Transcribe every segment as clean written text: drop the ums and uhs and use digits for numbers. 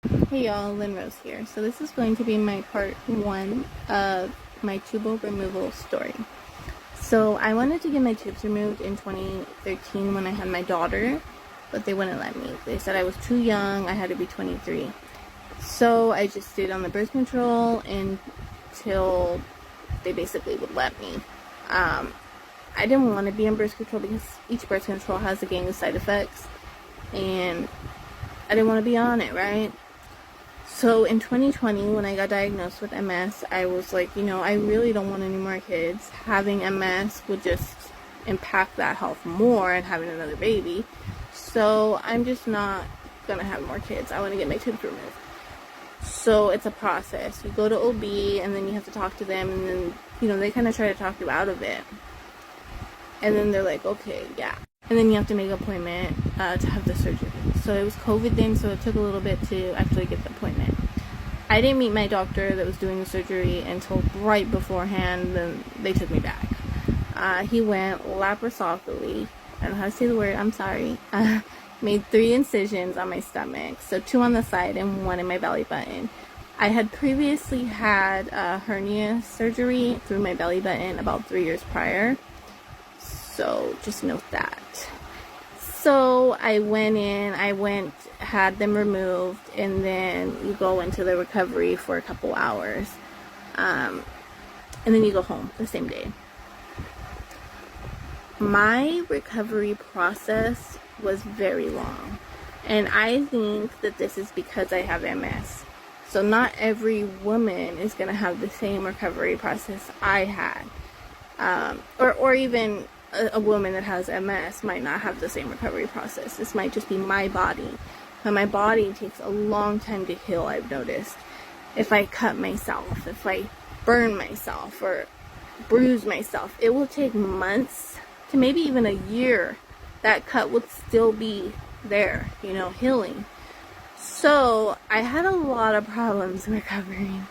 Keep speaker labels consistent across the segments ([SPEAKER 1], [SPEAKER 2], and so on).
[SPEAKER 1] Hey y'all, Lynn Rose here. So this is going to be my part one of my tubal removal story. So I wanted to get my tubes removed in 2013 when I had my daughter, but they wouldn't let me. They said I was too young, I had to be 23. So I just stayed on the birth control until they basically would let me. I didn't want to be on birth control because each birth control has a gang of side effects, and I didn't want to be on it, right? So in 2020, when I got diagnosed with MS, I was like, I really don't want any more kids. Having MS would just impact that health more and having another baby. So I'm just not going to have more kids. I want to get my tubes removed. So it's a process. You go to OB and then you have to talk to them, and then, they kind of try to talk you out of it. And then they're like, okay, yeah. And then you have to make an appointment to have the surgery. So it was COVID then, so it took a little bit to actually get the appointment. I didn't meet my doctor that was doing the surgery until right beforehand, then they took me back. He went laparoscopically. I don't know how to say the word, I'm sorry. Made 3 incisions on my stomach, so 2 on the side and 1 in my belly button. I had previously had hernia surgery through my belly button about 3 years prior. So just note that. So I went in, had them removed, and then you go into the recovery for a couple hours. And then you go home the same day. My recovery process was very long. And I think that this is because I have MS. So not every woman is going to have the same recovery process I had. Or even a woman that has MS might not have the same recovery process. This might just be my body. And my body takes a long time to heal, I've noticed. If I cut myself, if I burn myself or bruise myself, it will take months to maybe even a year. That cut would still be there, healing. So I had a lot of problems recovering.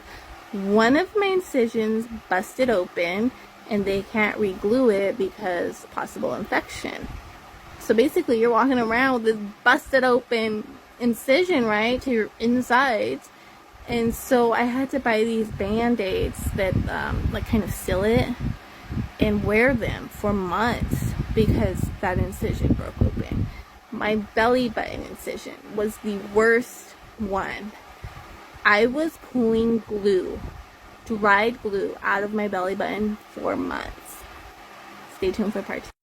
[SPEAKER 1] One of my incisions busted open, and they can't re-glue it because possible infection. So basically you're walking around with this busted open incision, right, to your insides. And so I had to buy these band-aids that kind of seal it and wear them for months because that incision broke open. My belly button incision was the worst one. I was pulling glue, dried glue, out of my belly button for months. Stay tuned for part 2.